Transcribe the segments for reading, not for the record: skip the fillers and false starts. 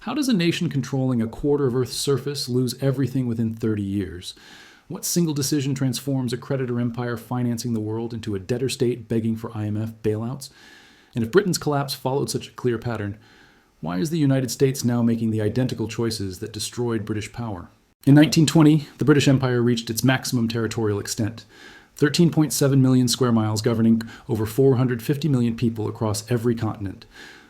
How does a nation controlling a quarter of Earth's surface lose everything within 30 years? What single decision transforms a creditor empire financing the world into a debtor state begging for IMF bailouts? And if Britain's collapse followed such a clear pattern, why is the United States now making the identical choices that destroyed British power? In 1920, the British Empire reached its maximum territorial extent, 13.7 million square miles governing over 450 million people across every continent.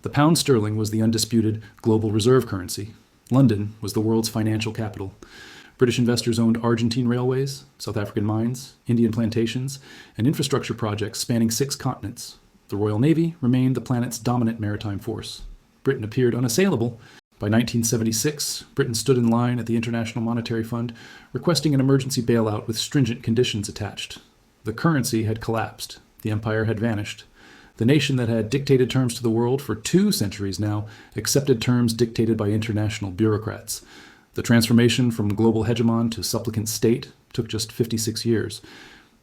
The pound sterling was the undisputed global reserve currency. London was the world's financial capital. British investors owned Argentine railways, South African mines, Indian plantations, and infrastructure projects spanning 6 continents. The Royal Navy remained the planet's dominant maritime force. Britain appeared unassailable. By 1976, Britain stood in line at the International Monetary Fund, requesting an emergency bailout with stringent conditions attached. The currency had collapsed. The empire had vanished. The nation that had dictated terms to the world for 2 centuries now accepted terms dictated by international bureaucrats. The transformation from global hegemon to supplicant state took just 56 years.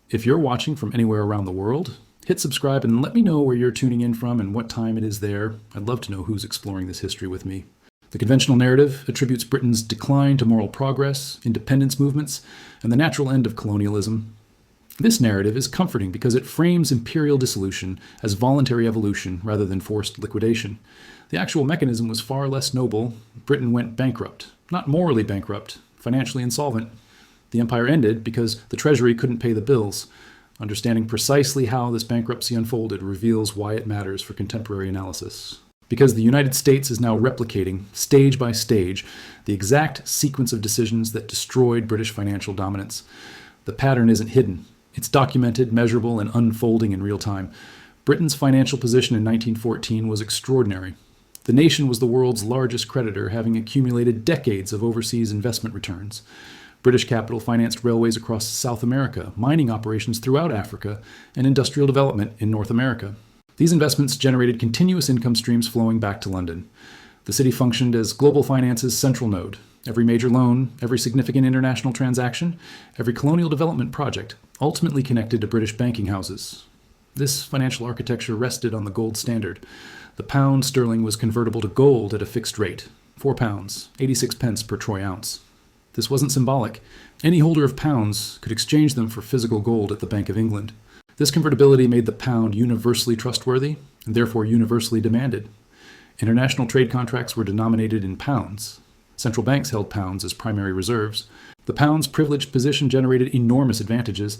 If you're watching from anywhere around the world, hit subscribe and let me know where you're tuning in from and what time it is there. I'd love to know who's exploring this history with me. The conventional narrative attributes Britain's decline to moral progress, independence movements, and the natural end of colonialism. This narrative is comforting because it frames imperial dissolution as voluntary evolution rather than forced liquidation. The actual mechanism was far less noble. Britain went bankrupt. Not morally bankrupt, financially insolvent. The empire ended because the treasury couldn't pay the bills. Understanding precisely how this bankruptcy unfolded reveals why it matters for contemporary analysis. Because the United States is now replicating, stage by stage, the exact sequence of decisions that destroyed British financial dominance. The pattern isn't hidden. It's documented, measurable, and unfolding in real time. Britain's financial position in 1914 was extraordinary. The nation was the world's largest creditor, having accumulated decades of overseas investment returns. British capital financed railways across South America, mining operations throughout Africa, and industrial development in North America. These investments generated continuous income streams flowing back to London. The city functioned as global finance's central node. Every major loan, every significant international transaction, every colonial development project ultimately connected to British banking houses. This financial architecture rested on the gold standard. The pound sterling was convertible to gold at a fixed rate, £4, 86 pence per troy ounce. This wasn't symbolic. Any holder of pounds could exchange them for physical gold at the Bank of England. This convertibility made the pound universally trustworthy and therefore universally demanded. International trade contracts were denominated in pounds. Central banks held pounds as primary reserves. The pound's privileged position generated enormous advantages.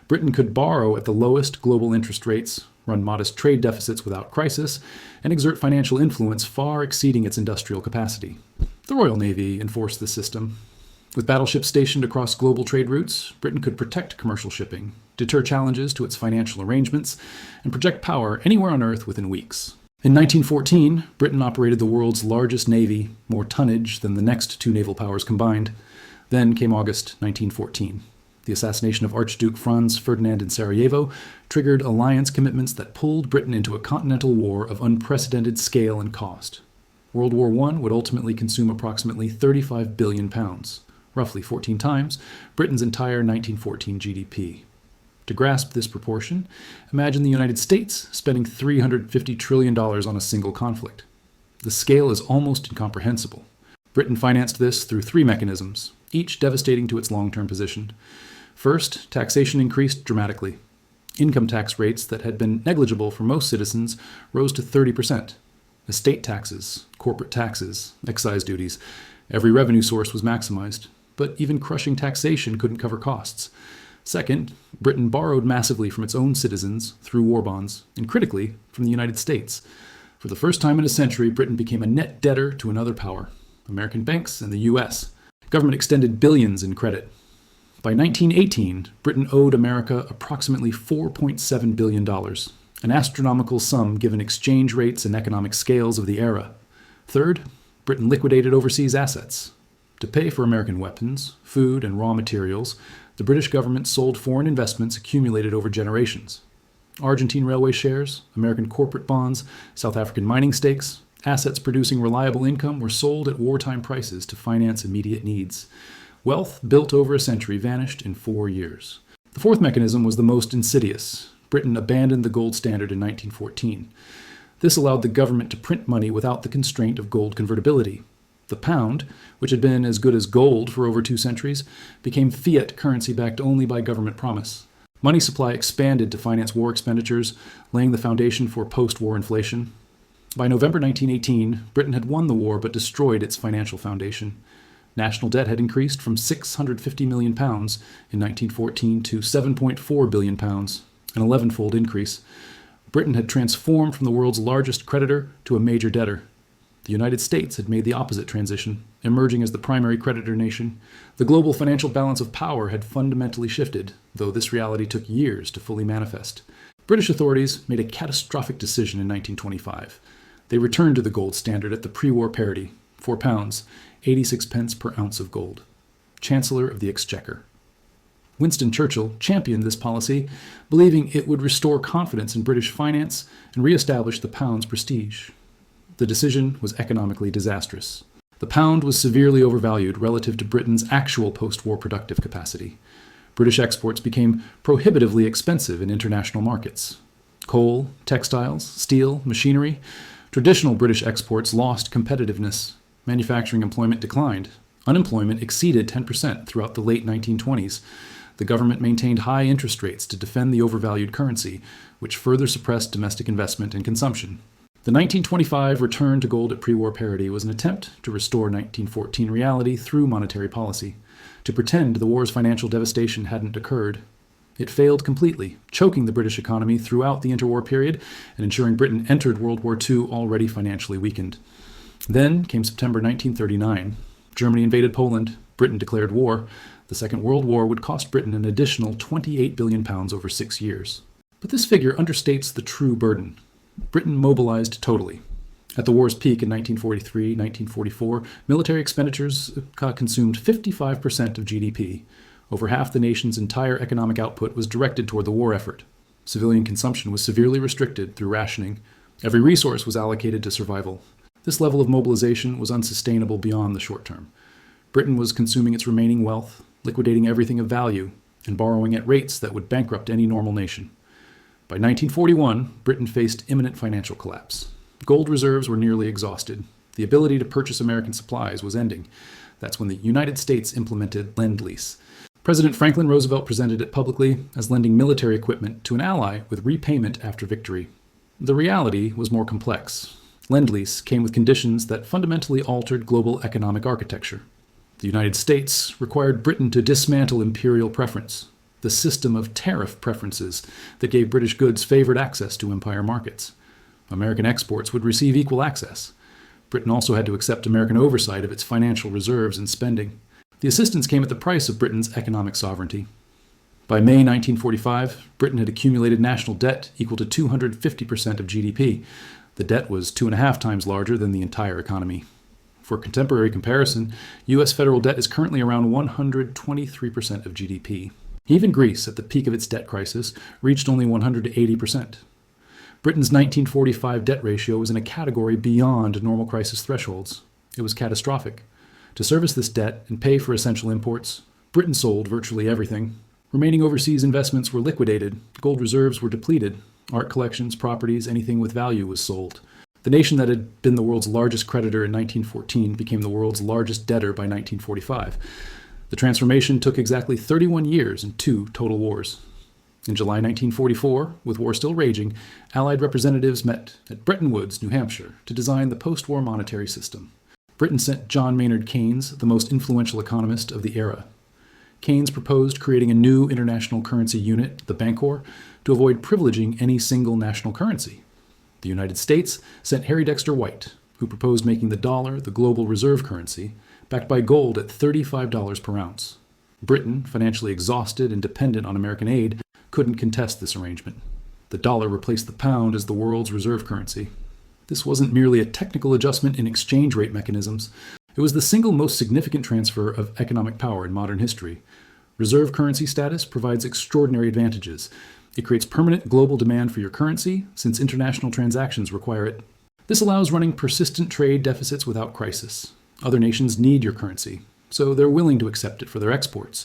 Britain could borrow at the lowest global interest rates, run modest trade deficits without crisis, and exert financial influence far exceeding its industrial capacity. The Royal Navy enforced this system. With battleships stationed across global trade routes, Britain could protect commercial shipping, deter challenges to its financial arrangements, and project power anywhere on Earth within weeks. In 1914, Britain operated the world's largest navy, more tonnage than the next 2 naval powers combined. Then came August 1914. The assassination of Archduke Franz Ferdinand in Sarajevo triggered alliance commitments that pulled Britain into a continental war of unprecedented scale and cost. World War I would ultimately consume approximately £35 billion, roughly 14 times Britain's entire 1914 GDP. To grasp this proportion, imagine the United States spending $350 trillion on a single conflict. The scale is almost incomprehensible. Britain financed this through 3 mechanisms, each devastating to its long-term position. First, taxation increased dramatically. Income tax rates that had been negligible for most citizens rose to 30%. Estate taxes, corporate taxes, excise duties, every revenue source was maximized. But even crushing taxation couldn't cover costs. Second, Britain borrowed massively from its own citizens through war bonds, and critically, from the United States. For the first time in a century, Britain became a net debtor to another power, American banks and the U.S. Government extended billions in credit. By 1918, Britain owed America approximately $4.7 billion, an astronomical sum given exchange rates and economic scales of the era. Third, Britain liquidated overseas assets. To pay for American weapons, food, and raw materials, the British government sold foreign investments accumulated over generations. Argentine railway shares, American corporate bonds, South African mining stakes, assets producing reliable income were sold at wartime prices to finance immediate needs. Wealth built over a century vanished in 4 years. The fourth mechanism was the most insidious. Britain abandoned the gold standard in 1914. This allowed the government to print money without the constraint of gold convertibility. The pound, which had been as good as gold for over 2 centuries, became fiat currency backed only by government promise. Money supply expanded to finance war expenditures, laying the foundation for post-war inflation. By November 1918, Britain had won the war but destroyed its financial foundation. National debt had increased from £650 million in 1914 to £7.4 billion, an 11-fold increase. Britain had transformed from the world's largest creditor to a major debtor. The United States had made the opposite transition, emerging as the primary creditor nation. The global financial balance of power had fundamentally shifted, though this reality took years to fully manifest. British authorities made a catastrophic decision in 1925. They returned to the gold standard at the pre-war parity, £4, 86 pence per ounce of gold. Chancellor of the Exchequer. Winston Churchill championed this policy, believing it would restore confidence in British finance and re-establish the pound's prestige. The decision was economically disastrous. The pound was severely overvalued relative to Britain's actual post-war productive capacity. British exports became prohibitively expensive in international markets. Coal, textiles, steel, machinery. Traditional British exports lost competitiveness. Manufacturing employment declined. Unemployment exceeded 10% throughout the late 1920s. The government maintained high interest rates to defend the overvalued currency, which further suppressed domestic investment and consumption. The 1925 return to gold at pre-war parity was an attempt to restore 1914 reality through monetary policy, to pretend the war's financial devastation hadn't occurred. It failed completely, choking the British economy throughout the interwar period and ensuring Britain entered World War II already financially weakened. Then came September 1939. Germany invaded Poland. Britain declared war. The Second World War would cost Britain an additional £28 billion over 6 years. But this figure understates the true burden. Britain mobilized totally. At the war's peak in 1943-1944, military expenditures consumed 55% of GDP. Over half the nation's entire economic output was directed toward the war effort. Civilian consumption was severely restricted through rationing. Every resource was allocated to survival. This level of mobilization was unsustainable beyond the short term. Britain was consuming its remaining wealth, liquidating everything of value, and borrowing at rates that would bankrupt any normal nation. By 1941, Britain faced imminent financial collapse. Gold reserves were nearly exhausted. The ability to purchase American supplies was ending. That's when the United States implemented Lend-Lease. President Franklin Roosevelt presented it publicly as lending military equipment to an ally with repayment after victory. The reality was more complex. Lend-Lease came with conditions that fundamentally altered global economic architecture. The United States required Britain to dismantle imperial preference, the system of tariff preferences that gave British goods favored access to empire markets. American exports would receive equal access. Britain also had to accept American oversight of its financial reserves and spending. The assistance came at the price of Britain's economic sovereignty. By May 1945, Britain had accumulated national debt equal to 250% of GDP. The debt was 2.5 times larger than the entire economy. For contemporary comparison, U.S. federal debt is currently around 123% of GDP. Even Greece, at the peak of its debt crisis, reached only 180%. Britain's 1945 debt ratio was in a category beyond normal crisis thresholds. It was catastrophic. To service this debt and pay for essential imports, Britain sold virtually everything. Remaining overseas investments were liquidated, gold reserves were depleted, art collections, properties, anything with value was sold. The nation that had been the world's largest creditor in 1914 became the world's largest debtor by 1945. The transformation took exactly 31 years and 2 total wars. In July 1944, with war still raging, Allied representatives met at Bretton Woods, New Hampshire, to design the post-war monetary system. Britain sent John Maynard Keynes, the most influential economist of the era. Keynes proposed creating a new international currency unit, the Bancor, to avoid privileging any single national currency. The United States sent Harry Dexter White, who proposed making the dollar the global reserve currency, backed by gold at $35 per ounce. Britain, financially exhausted and dependent on American aid, couldn't contest this arrangement. The dollar replaced the pound as the world's reserve currency. This wasn't merely a technical adjustment in exchange rate mechanisms. It was the single most significant transfer of economic power in modern history. Reserve currency status provides extraordinary advantages. It creates permanent global demand for your currency, since international transactions require it. This allows running persistent trade deficits without crisis. Other nations need your currency, so they're willing to accept it for their exports.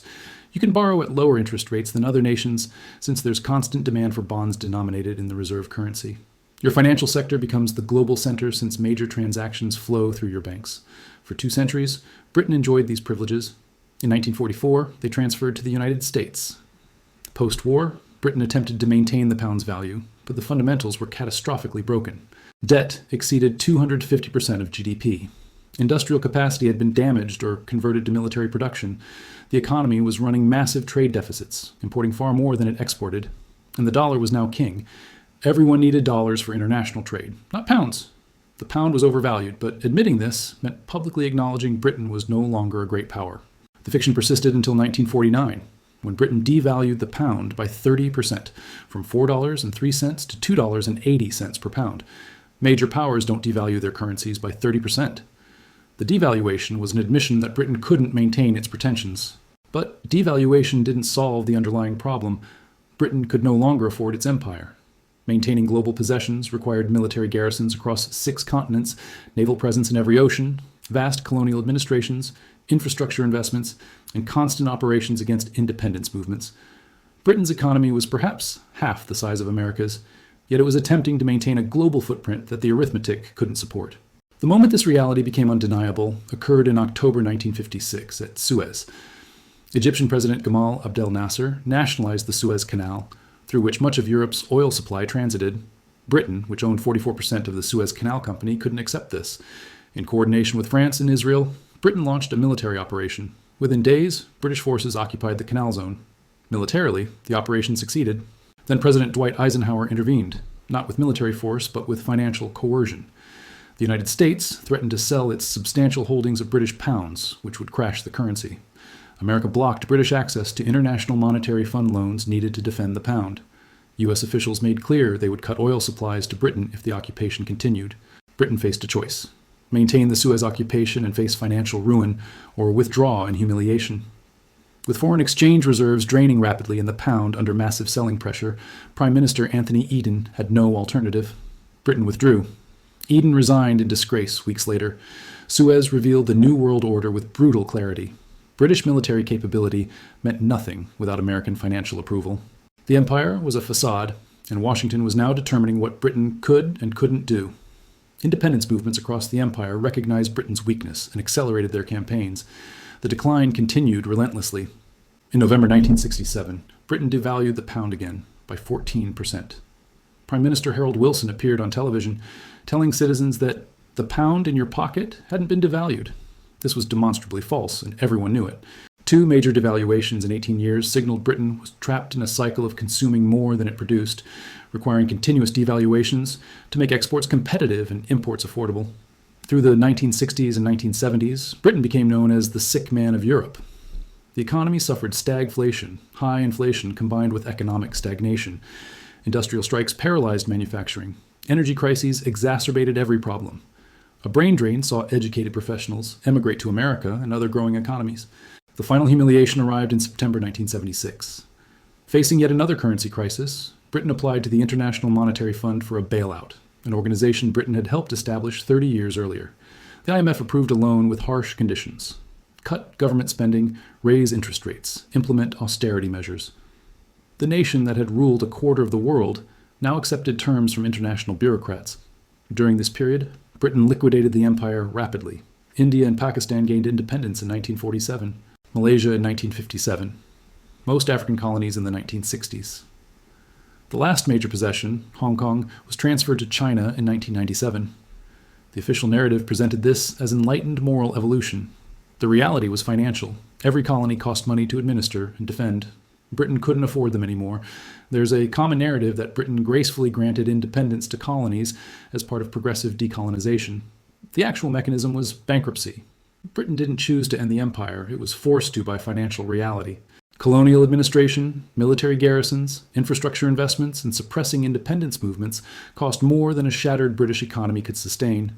You can borrow at lower interest rates than other nations, since there's constant demand for bonds denominated in the reserve currency. Your financial sector becomes the global center since major transactions flow through your banks. For 2 centuries, Britain enjoyed these privileges. In 1944, they transferred to the United States. Post-war, Britain attempted to maintain the pound's value, but the fundamentals were catastrophically broken. Debt exceeded 250% of GDP. Industrial capacity had been damaged or converted to military production. The economy was running massive trade deficits, importing far more than it exported, and the dollar was now king. Everyone needed dollars for international trade, not pounds. The pound was overvalued, but admitting this meant publicly acknowledging Britain was no longer a great power. The fiction persisted until 1949, when Britain devalued the pound by 30%, from $4.03 to $2.80 per pound. Major powers don't devalue their currencies by 30%. The devaluation was an admission that Britain couldn't maintain its pretensions. But devaluation didn't solve the underlying problem. Britain could no longer afford its empire. Maintaining global possessions required military garrisons across 6 continents, naval presence in every ocean, vast colonial administrations, infrastructure investments, and constant operations against independence movements. Britain's economy was perhaps half the size of America's, yet it was attempting to maintain a global footprint that the arithmetic couldn't support. The moment this reality became undeniable occurred in October 1956 at Suez. Egyptian President Gamal Abdel Nasser nationalized the Suez Canal, through which much of Europe's oil supply transited. Britain, which owned 44% of the Suez Canal Company, couldn't accept this. In coordination with France and Israel, Britain launched a military operation. Within days, British forces occupied the canal zone. Militarily, the operation succeeded. Then President Dwight Eisenhower intervened, not with military force, but with financial coercion. The United States threatened to sell its substantial holdings of British pounds, which would crash the currency. America blocked British access to International Monetary Fund loans needed to defend the pound. U.S. officials made clear they would cut oil supplies to Britain if the occupation continued. Britain faced a choice: maintain the Suez occupation and face financial ruin, or withdraw in humiliation. With foreign exchange reserves draining rapidly and the pound under massive selling pressure, Prime Minister Anthony Eden had no alternative. Britain withdrew. Eden resigned in disgrace weeks later. Suez revealed the New World Order with brutal clarity. British military capability meant nothing without American financial approval. The empire was a facade, and Washington was now determining what Britain could and couldn't do. Independence movements across the empire recognized Britain's weakness and accelerated their campaigns. The decline continued relentlessly. In November 1967, Britain devalued the pound again by 14%. Prime Minister Harold Wilson appeared on television, telling citizens that the pound in your pocket hadn't been devalued. This was demonstrably false, and everyone knew it. 2 major devaluations in 18 years signaled Britain was trapped in a cycle of consuming more than it produced, requiring continuous devaluations to make exports competitive and imports affordable. Through the 1960s and 1970s, Britain became known as the sick man of Europe. The economy suffered stagflation, high inflation combined with economic stagnation. Industrial strikes paralyzed manufacturing. Energy crises exacerbated every problem. A brain drain saw educated professionals emigrate to America and other growing economies. The final humiliation arrived in September 1976. Facing yet another currency crisis, Britain applied to the International Monetary Fund for a bailout, an organization Britain had helped establish 30 years earlier. The IMF approved a loan with harsh conditions: cut government spending, raise interest rates, implement austerity measures. The nation that had ruled a quarter of the world now accepted terms from international bureaucrats. During this period, Britain liquidated the empire rapidly. India and Pakistan gained independence in 1947, Malaysia in 1957, most African colonies in the 1960s. The last major possession, Hong Kong, was transferred to China in 1997. The official narrative presented this as enlightened moral evolution. The reality was financial. Every colony cost money to administer and defend. Britain couldn't afford them anymore. There's a common narrative that Britain gracefully granted independence to colonies as part of progressive decolonization. The actual mechanism was bankruptcy. Britain didn't choose to end the empire. It was forced to by financial reality. Colonial administration, military garrisons, infrastructure investments, and suppressing independence movements cost more than a shattered British economy could sustain.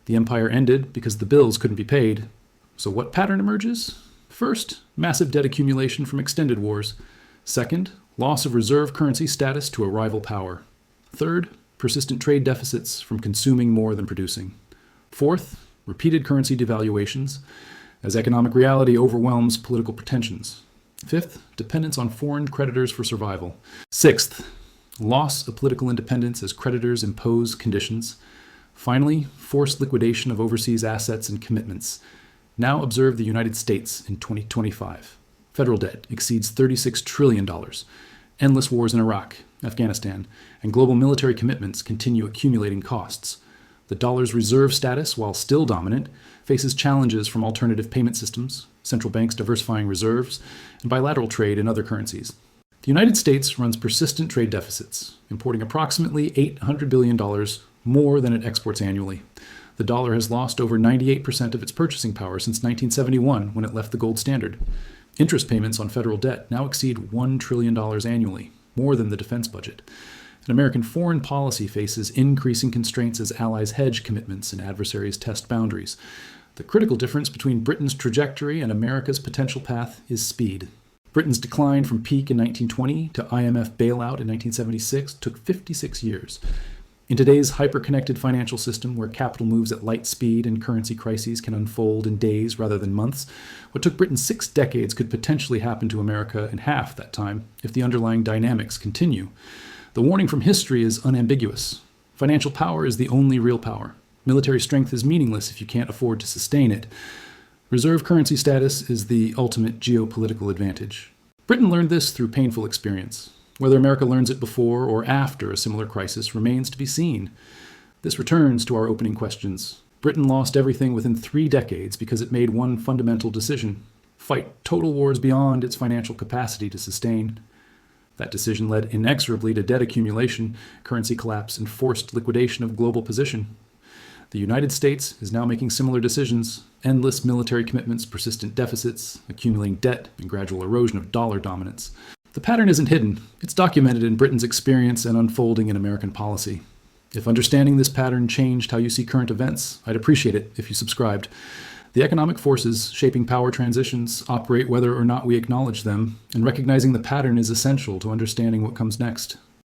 The empire ended because the bills couldn't be paid. So what pattern emerges? First, massive debt accumulation from extended wars. Second, loss of reserve currency status to a rival power. Third, persistent trade deficits from consuming more than producing. Fourth, repeated currency devaluations, as economic reality overwhelms political pretensions. Fifth, dependence on foreign creditors for survival. Sixth, loss of political independence as creditors impose conditions. Finally, forced liquidation of overseas assets and commitments. Now observe the United States in 2025. Federal debt exceeds $36 trillion. Endless wars in Iraq, Afghanistan, and global military commitments continue accumulating costs. The dollar's reserve status, while still dominant, faces challenges from alternative payment systems, central banks diversifying reserves, and bilateral trade in other currencies. The United States runs persistent trade deficits, importing approximately $800 billion more than it exports annually. The dollar has lost over 98% of its purchasing power since 1971, when it left the gold standard. Interest payments on federal debt now exceed $1 trillion annually, more than the defense budget. And American foreign policy faces increasing constraints as allies hedge commitments and adversaries test boundaries. The critical difference between Britain's trajectory and America's potential path is speed. Britain's decline from peak in 1920 to IMF bailout in 1976 took 56 years. In today's hyper-connected financial system, where capital moves at light speed and currency crises can unfold in days rather than months, what took Britain 6 decades could potentially happen to America in half that time if the underlying dynamics continue. The warning from history is unambiguous. Financial power is the only real power. Military strength is meaningless if you can't afford to sustain it. Reserve currency status is the ultimate geopolitical advantage. Britain learned this through painful experience. Whether America learns it before or after a similar crisis remains to be seen. This returns to our opening questions. Britain lost everything within 3 decades because it made one fundamental decision: fight total wars beyond its financial capacity to sustain. That decision led inexorably to debt accumulation, currency collapse, and forced liquidation of global position. The United States is now making similar decisions: endless military commitments, persistent deficits, accumulating debt, and gradual erosion of dollar dominance. The pattern isn't hidden. It's documented in Britain's experience and unfolding in American policy. If understanding this pattern changed how you see current events, I'd appreciate it if you subscribed. The economic forces shaping power transitions operate whether or not we acknowledge them, and recognizing the pattern is essential to understanding what comes next.